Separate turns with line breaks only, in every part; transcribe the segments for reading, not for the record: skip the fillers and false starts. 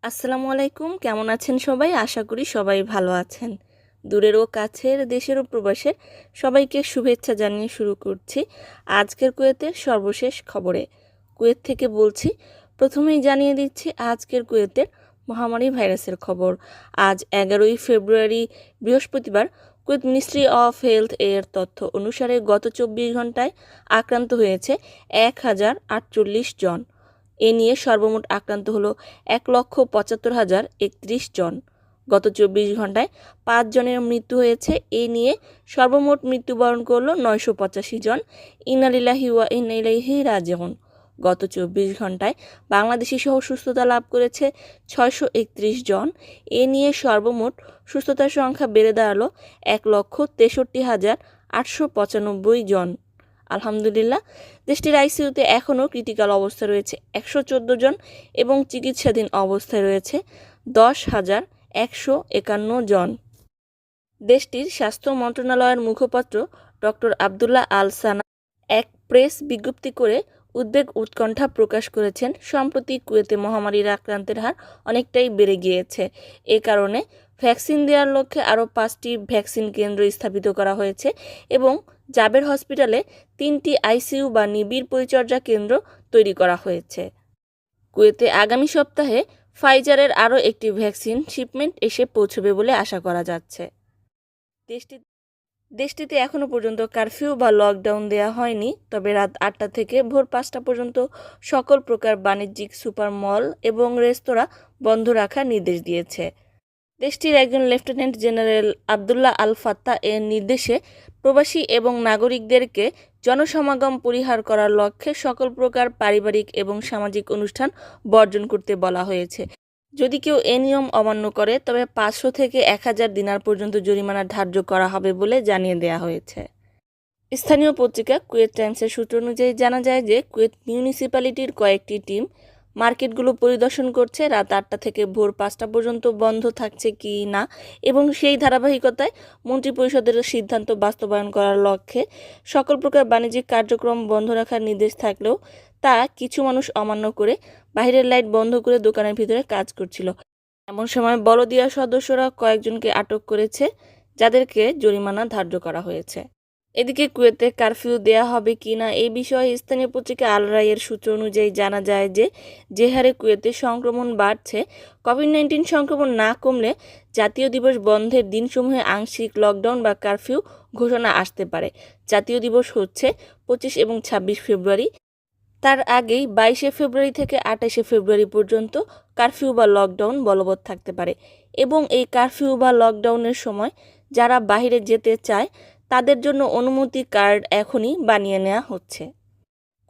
আসসালামু আলাইকুম, কেমন আছেন সবাই? আশা করি সবাই ভালো আছেন। দূরের ও কাছের, দেশের ও প্রবাসের সবাইকে শুভেচ্ছা জানিয়ে শুরু করছি আজকের কুয়েতের সর্বশেষ খবরে। কুয়েত থেকে বলছি। প্রথমেই জানিয়ে দিচ্ছি আজকের কুয়েতের মহামারী ভাইরাসের খবর। আজ 11ই ফেব্রুয়ারি বৃহস্পতিবার কুয়েত মিনিস্ট্রি অফ হেলথ এর তথ্য অনুসারে গত 24 ঘন্টায় আক্রান্ত হয়েছে 1048 জন। এ নিয়ে সর্বমোট আক্রান্ত হলো 1,75,031 জন। গত 24 ঘন্টায় 5 জনের মৃত্যু হয়েছে। এ নিয়ে সর্বমোট মৃত্যুবরণ করলো 985 জন। ইন্না লিল্লাহি ওয়া ইন্না ইলাইহি রাজিউন। গত 24 ঘন্টায় বাংলাদেশি সহ সুস্থতা লাভ করেছে 631 জন। এ নিয়ে সর্বমোট সুস্থতার সংখ্যা বেড়ে দাঁড়ালো 1,63,895 জন। আলহামদুলিল্লাহ, দেশটির আইসিইউতে এখনও ক্রিটিক্যাল অবস্থায় রয়েছে 114 জন এবং চিকিৎসাধীন অবস্থায় রয়েছে 10,151 জন। দেশটির স্বাস্থ্য মন্ত্রণালয়ের মুখপাত্র ডক্টর আবদুল্লাহ আল সানা এক প্রেস বিজ্ঞপ্তি করে উদ্বেগ উৎকণ্ঠা প্রকাশ করেছেন। সম্প্রতি কুয়েতে মহামারীর আক্রান্তের হার অনেকটাই বেড়ে গিয়েছে। এ কারণে ভ্যাকসিন দেওয়ার লক্ষ্যে আরও 5টি ভ্যাকসিন কেন্দ্র স্থাপিত করা হয়েছে এবং জাবের হসপিটালে 3টি আইসিইউ বা নিবিড় পরিচর্যা কেন্দ্র তৈরি করা হয়েছে। কুয়েতে আগামী সপ্তাহে ফাইজারের আরও একটি ভ্যাকসিন শিপমেন্ট এসে পৌঁছবে বলে আশা করা যাচ্ছে। দেশটিতে এখনও পর্যন্ত কারফিউ বা লকডাউন দেওয়া হয়নি, তবে রাত 8টা থেকে ভোর 5টা পর্যন্ত সকল প্রকার বাণিজ্যিক সুপার মল এবং রেস্তোরাঁ বন্ধ রাখার নির্দেশ দিয়েছে। দেশটির একজন লেফটেন্যান্ট জেনারেল আবদুল্লাহ আল ফাত্তা এর নির্দেশে প্রবাসী এবং নাগরিকদেরকে জনসমাগম পরিহার করার লক্ষ্যে সকল প্রকার পারিবারিক এবং সামাজিক অনুষ্ঠান বর্জন করতে বলা হয়েছে। যদি কেউ এ নিয়ম অমান্য করে তবে 500 থেকে 1000 দিনার পর্যন্ত জরিমানা ধার্য করা হবে বলে জানিয়ে দেওয়া হয়েছে। স্থানীয় পত্রিকা কুয়েত টাইমসের সূত্র অনুযায়ী জানা যায় যে কুয়েত মিউনিসিপ্যালিটির কয়েকটি টিম মার্কেটগুলো পরিদর্শন করছে। রাত 8টা থেকে ভোর 5টা পর্যন্ত বন্ধ থাকছে কি না এবং সেই ধারাবাহিকতায় মন্ত্রিপরিষদের সিদ্ধান্ত বাস্তবায়ন করার লক্ষ্যে সকল প্রকার বাণিজ্যিক কার্যক্রম বন্ধ রাখার নির্দেশ থাকলেও তা কিছু মানুষ অমান্য করে বাইরের লাইট বন্ধ করে দোকানের ভিতরে কাজ করছিল। এমন সময় বলদিয়া সদস্যরা কয়েকজনকে আটক করেছে, যাদেরকে জরিমানা ধার্য করা হয়েছে। এদিকে কুয়েতে কারফিউ দেয়া হবে কি না এই বিষয়ে স্থানীয় পত্রিকা আল রায়ের সূত্র অনুযায়ী জানা যায় যে হারে কুয়েতে সংক্রমণ বাড়ছে, কোভিড-19 সংক্রমণ না কমলে জাতীয় দিবস বন্ধের দিনসমূহে আংশিক লকডাউন বা কারফিউ ঘোষণা আসতে পারে। জাতীয় দিবস হচ্ছে 25 এবং 26 ফেব্রুয়ারি। তার আগেই 22শে ফেব্রুয়ারি থেকে 28শে ফেব্রুয়ারি পর্যন্ত কারফিউ বা লকডাউন বলবৎ থাকতে পারে এবং এই কারফিউ বা লকডাউনের সময় যারা বাইরে যেতে চায় তাদের জন্য অনুমতি কার্ড এখনই বানিয়ে নেওয়া হচ্ছে।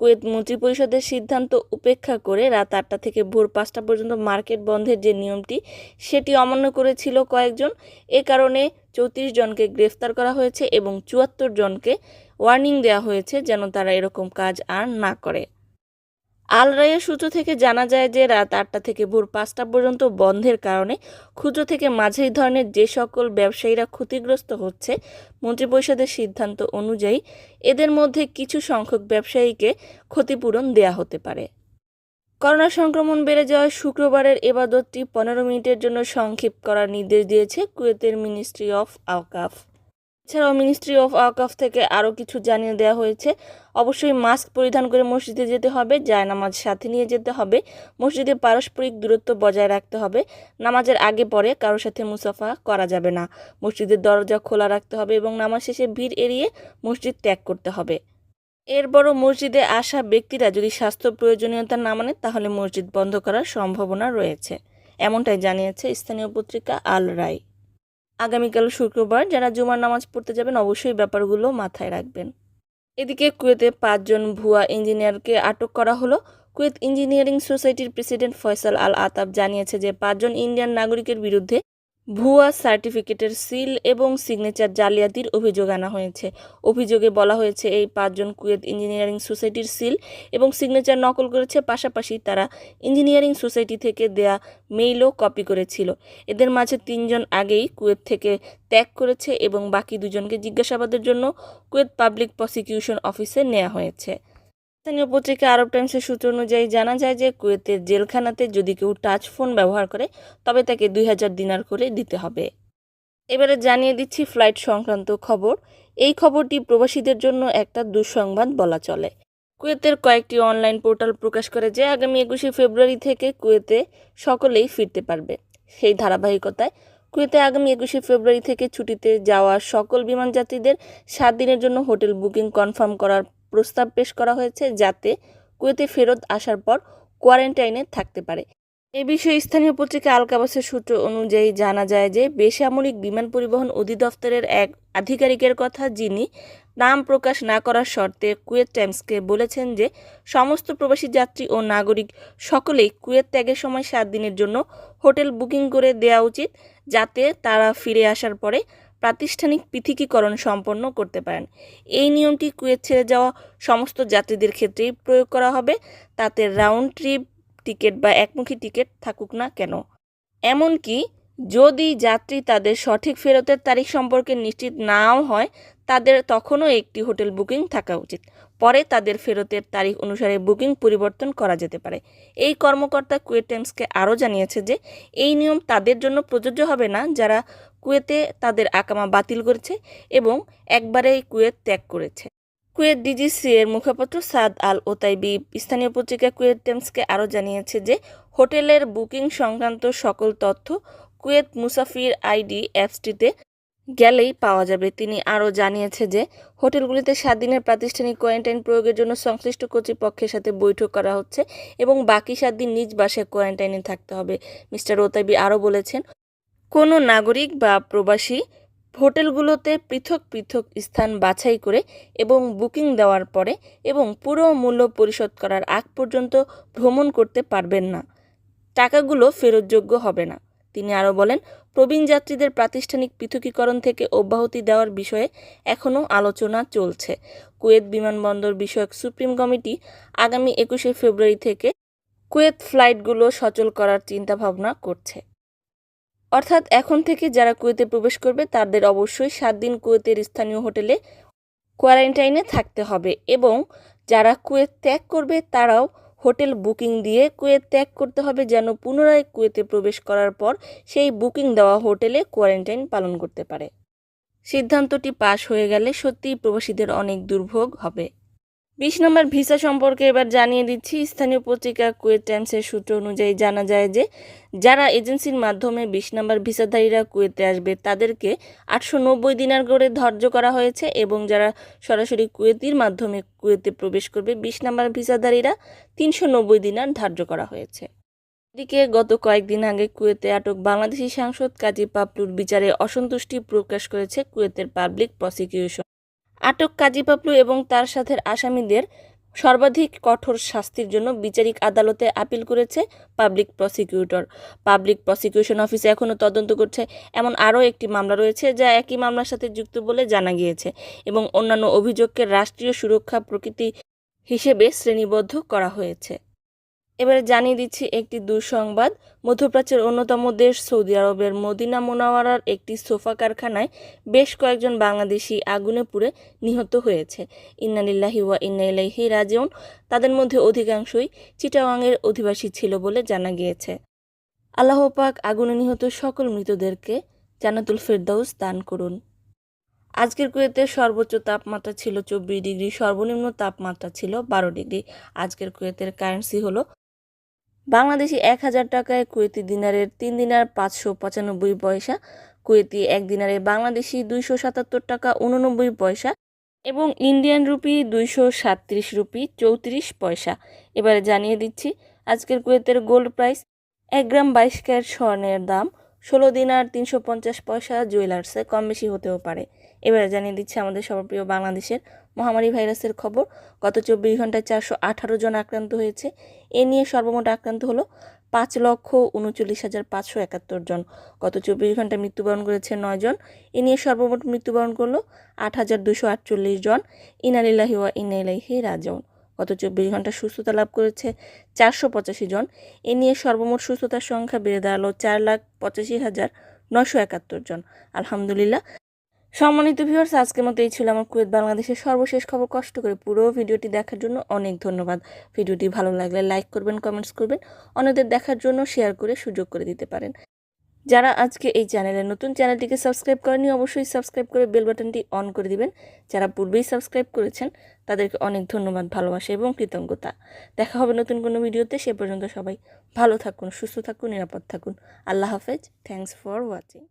কুয়েত মন্ত্রিপরিষদের সিদ্ধান্ত উপেক্ষা করে রাত 8টা থেকে ভোর 5টা পর্যন্ত মার্কেট বন্ধের যে নিয়মটি সেটি অমান্য করেছিল কয়েকজন। এ কারণে 34 জনকে গ্রেফতার করা হয়েছে এবং 74 জনকে ওয়ার্নিং দেওয়া হয়েছে যেন তারা এরকম কাজ আর না করে। আল রায়ের সূত্র থেকে জানা যায় যে রাত 8টা থেকে ভোর 5টা পর্যন্ত বন্ধের কারণে ক্ষুদ্র থেকে মাঝারি ধরনের যে সকল ব্যবসায়ীরা ক্ষতিগ্রস্ত হচ্ছে, মন্ত্রিপরিষদের সিদ্ধান্ত অনুযায়ী এদের মধ্যে কিছু সংখ্যক ব্যবসায়ীকে ক্ষতিপূরণ দেয়া হতে পারে। করোনা সংক্রমণ বেড়ে যাওয়ায় শুক্রবারের ইবাদতটি 15 মিনিটের জন্য সংক্ষেপ করার নির্দেশ দিয়েছে কুয়েতের মিনিস্ট্রি অফ আওকাফ। এছাড়াও মিনিস্ট্রি অফ আওকাফ থেকে আরও কিছু জানিয়ে দেওয়া হয়েছে। অবশ্যই মাস্ক পরিধান করে মসজিদে যেতে হবে, জায়নামাজ সাথে নিয়ে যেতে হবে, মসজিদে পারস্পরিক দূরত্ব বজায় রাখতে হবে, নামাজের আগে পরে কারোর সাথে মুসাফা করা যাবে না, মসজিদের দরজা খোলা রাখতে হবে এবং নামাজ শেষে ভিড় এড়িয়ে মসজিদ ত্যাগ করতে হবে। এরপরও মসজিদে আসা ব্যক্তিরা যদি স্বাস্থ্য প্রয়োজনীয়তা না মানে তাহলে মসজিদ বন্ধ করার সম্ভাবনা রয়েছে, এমনটাই জানিয়েছে স্থানীয় পত্রিকা আল রায়। আগামীকাল শুক্রবার যারা জুমার নামাজ পড়তে যাবেন অবশ্যই ব্যাপারগুলো মাথায় রাখবেন। এদিকে কুয়েতে 5 জন ভুয়া ইঞ্জিনিয়ারকে আটক করা হলো। কুয়েত ইঞ্জিনিয়ারিং সোসাইটির প্রেসিডেন্ট ফয়সাল আল আতাব জানিয়েছে যে 5 জন ইন্ডিয়ান নাগরিকের বিরুদ্ধে ভুয়া সার্টিফিকেটের সিল এবং সিগনেচার জালিয়াতির অভিযোগ আনা হয়েছে। অভিযোগে বলা হয়েছে এই 5 জন কুয়েত ইঞ্জিনিয়ারিং সোসাইটির সিল এবং সিগনেচার নকল করেছে, পাশাপাশি তারা ইঞ্জিনিয়ারিং সোসাইটি থেকে দেয়া মেইলও কপি করেছিল। এদের মাঝে 3 জন আগেই কুয়েত থেকে ত্যাগ করেছে এবং বাকি 2 জনকে জিজ্ঞাসাবাদের জন্য কুয়েত পাবলিক প্রসিকিউশন অফিসে নেওয়া হয়েছে। স্থানীয় পত্রিকা আরব টাইমসের সূত্র অনুযায়ী জানা যায় যে কুয়েতের জেলখানাতে যদি কেউ টাচ ফোন ব্যবহার করে তবে তাকে 2000 দিনার করে দিতে হবে। এবারে জানিয়ে দিচ্ছি ফ্লাইট সংক্রান্ত খবর। এই খবরটি প্রবাসীদের জন্য একটা দুঃসংবাদ বলা চলে। কুয়েতের কয়েকটি অনলাইন পোর্টাল প্রকাশ করে যে আগামী 21শে ফেব্রুয়ারি থেকে কুয়েতে সকলেই ফিরতে পারবে। সেই ধারাবাহিকতায় কুয়েতে আগামী 21শে ফেব্রুয়ারি থেকে ছুটিতে যাওয়া সকল বিমান যাত্রীদের 7 দিনের জন্য হোটেল বুকিং কনফার্ম করার প্রস্তাব পেশ করা হয়েছে, যাতে কুয়েতে ফেরত আসার পর কোয়ারেন্টাইনে থাকতে পারে। এ বিষয়ে স্থানীয় পত্রিকা আল কাবাসের সূত্র অনুযায়ী জানা যায় যে বেসামরিক বিমান পরিবহন অধিদপ্তরের এক আধিকারিকের কথা, যিনি নাম প্রকাশ না করার শর্তে কুয়েত টাইমসকে বলেছেন যে সমস্ত প্রবাসী যাত্রী ও নাগরিক সকলেই কুয়েত ত্যাগের সময় 7 দিনের জন্য হোটেল বুকিং করে দেওয়া উচিত, যাতে তারা ফিরে আসার পরে প্রাতিষ্ঠানিক পৃথকীকরণ সম্পন্ন করতে পারেন। এই নিয়মটি কুয়েত ছেড়ে যাওয়া সমস্ত যাত্রীদের ক্ষেত্রেই প্রয়োগ করা হবে, তাতে রাউন্ড ট্রিপ টিকিট বা একমুখী টিকিট থাকুক না কেন। এমনকি যদি যাত্রী তাদের সঠিক ফেরতের তারিখ সম্পর্কে নিশ্চিত নাও হয়, তাদের তখনও একটি হোটেল বুকিং থাকা উচিত। পরে তাদের ফেরতের তারিখ অনুসারে বুকিং পরিবর্তন করা যেতে পারে। এই কর্মকর্তা কুয়েত টাইমসকে আরও জানিয়েছে যে এই নিয়ম তাদের জন্য প্রযোজ্য হবে না যারা কুয়েতে তাদের আকামা বাতিল করেছে এবং একবারেই কুয়েত ত্যাগ করেছে। কুয়েত ডিজিসি এর মুখপাত্র সাদ আল ওতাইবি স্থানীয় পত্রিকা কুয়েত টাইমসকে আরও জানিয়েছে যে হোটেলের বুকিং সংক্রান্ত সকল তথ্য কুয়েত মুসাফির আইডি অ্যাপসটিতে গেলেই পাওয়া যাবে। তিনি আরও জানিয়েছে যে হোটেলগুলিতে 7 দিনের প্রাতিষ্ঠানিক কোয়ারেন্টাইন প্রয়োগের জন্য সংশ্লিষ্ট কর্তৃপক্ষের সাথে বৈঠক করা হচ্ছে এবং বাকি 7 দিন নিজ বাসায় কোয়ারেন্টাইনে থাকতে হবে। মিস্টার ওতাইবি আরও বলেছেন, কোনো নাগরিক বা প্রবাসী হোটেলগুলোতে পৃথক পৃথক স্থান বাছাই করে এবং বুকিং দেওয়ার পরে এবং পুরো মূল্য পরিশোধ করার আগ পর্যন্ত ভ্রমণ করতে পারবেন না। টাকাগুলো ফেরতযোগ্য হবে না। তিনি আরও বলেন, প্রবীণ যাত্রীদের প্রাতিষ্ঠানিক পৃথকীকরণ থেকে অব্যাহতি দেওয়ার বিষয়ে এখনও আলোচনা চলছে। কুয়েত বিমানবন্দর বিষয়ক সুপ্রিম কমিটি আগামী 21শে ফেব্রুয়ারি থেকে কুয়েত ফ্লাইটগুলো সচল করার চিন্তাভাবনা করছে। অর্থাৎ এখন থেকে যারা কুয়েতে প্রবেশ করবে তাদের অবশ্যই 7 দিন কুয়েতের স্থানীয় হোটেলে কোয়ারেন্টাইনে থাকতে হবে এবং যারা কুয়েত ত্যাগ করবে তারাও হোটেল বুকিং দিয়ে কুয়েত ত্যাগ করতে হবে, যেন পুনরায় কুয়েতে প্রবেশ করার পর সেই বুকিং দেওয়া হোটেলে কোয়ারেন্টাইন পালন করতে পারে। সিদ্ধান্তটি পাশ হয়ে গেলে সত্যিই প্রবাসীদের অনেক দুর্ভোগ হবে। 20 নম্বর ভিসা সম্পর্কে এবার জানিয়ে দিচ্ছি। স্থানীয় পত্রিকা কুয়েত টাইমসের সূত্র অনুযায়ী জানা যায় যে যারা এজেন্সির মাধ্যমে 20 নম্বর ভিসাধারীরা কুয়েতে আসবে তাদেরকে 890 দিনার করে ধার্য করা হয়েছে এবং যারা সরাসরি কুয়েতির মাধ্যমে কুয়েতে প্রবেশ করবে 20 নম্বর ভিসাধারীরা 390 দিনার ধার্য করা হয়েছে। এদিকে গত কয়েকদিন আগে কুয়েতে আটক বাংলাদেশি সাংসদ কাজী পাপলুর বিচারে অসন্তুষ্টি প্রকাশ করেছে কুয়েতের পাবলিক প্রসিকিউশন। আটক কাজী পাপলু এবং তার সাথে আসামিদের সর্বাধিক কঠোর শাস্তির জন্য বিচারিক আদালতে আপিল করেছে পাবলিক প্রসিকিউটর। পাবলিক প্রসিকিউশন অফিসে এখনও তদন্ত করছে এমন আরও একটি মামলা রয়েছে যা একই মামলার সাথে যুক্ত বলে জানা গিয়েছে এবং অন্যান্য অভিযোগকে রাষ্ট্রীয় সুরক্ষা প্রকৃতি হিসেবে শ্রেণীবদ্ধ করা হয়েছে। এবারে জানিয়ে দিচ্ছি একটি দুঃসংবাদ। মধ্যপ্রাচ্যের অন্যতম দেশ সৌদি আরবের মদিনা মুনাওয়ারার একটি সোফা কারখানায় বেশ কয়েকজন বাংলাদেশি আগুনে পুড়ে নিহত হয়েছে। ইন্না লিল্লাহি ওয়া ইন্না ইলাইহি রাজিউন। তাদের মধ্যে অধিকাংশই চিটাগাংয়ের অধিবাসী ছিল বলে জানা গিয়েছে। আল্লাহ পাক আগুনে নিহত সকল মৃতদেরকে জান্নাতুল ফেরদাউস দান করুন। আজকের কুয়েতের সর্বোচ্চ তাপমাত্রা ছিল 24 ডিগ্রি, সর্বনিম্ন তাপমাত্রা ছিল 12 ডিগ্রি। আজকের কুয়েতের কারেন্সি হলো বাংলাদেশি 1000 টাকায় কুয়েতি দিনারের 3 দিনার 595 পয়সা, কুয়েতি 1 দিনারে বাংলাদেশি 277 টাকা 89 পয়সা এবং ইন্ডিয়ান রুপি 237 রুপি 34 পয়সা। এবারে জানিয়ে দিচ্ছি আজকের কুয়েতের গোল্ড প্রাইস। 1 গ্রাম 22 ক্যারেট স্বর্ণের দাম 16 দিনার 350 পয়সা। জুয়েলার্সে কম বেশি হতেও পারে। এবারে জানিয়ে দিচ্ছি আমাদের সর্বপ্রিয় বাংলাদেশের মহামারী ভাইরাসের খবর। গত 24 ঘন্টায় 418 জন আক্রান্ত হয়েছে। এ নিয়ে সর্বমোট আক্রান্ত হলো 5,39,571 জন। গত 24 ঘন্টায় মৃত্যুবরণ করেছে 9 জন। এ নিয়ে সর্বমোট মৃত্যুবরণ করলো 8,248 জন। ইন্না লিল্লাহি ওয়া ইন্না ইলাইহি রাজিউন। গত 24 ঘন্টা সুস্থতা লাভ করেছে 485 জন। এ নিয়ে সর্বমোট সুস্থতার সংখ্যা বেড়ে দাঁড়ালো 4,85,971 জন। আলহামদুলিল্লাহ। সম্মানিত ভিউয়ার্স, আজকের মতো এই ছিল আমার কুয়েত বাংলাদেশের সর্বশেষ খবর। কষ্ট করে পুরো ভিডিওটি দেখার জন্য অনেক ধন্যবাদ। ভিডিওটি ভালো লাগলে লাইক করবেন, কমেন্টস করবেন, অন্যদের দেখার জন্য শেয়ার করে সুযোগ করে দিতে পারেন। যারা আজকে এই চ্যানেলে নতুন, চ্যানেলটিকে সাবস্ক্রাইব করেনি অবশ্যই সাবস্ক্রাইব করে বেল বাটনটি অন করে দিবেন। যারা পূর্বেই সাবস্ক্রাইব করেছেন তাদেরকে অনেক ধন্যবাদ, ভালোবাসা এবং কৃতজ্ঞতা। দেখা হবে নতুন কোনো ভিডিওতে। সে পর্যন্ত সবাই ভালো থাকুন, সুস্থ থাকুন, নিরাপদ থাকুন। আল্লাহ হাফেজ। Thanks for watching.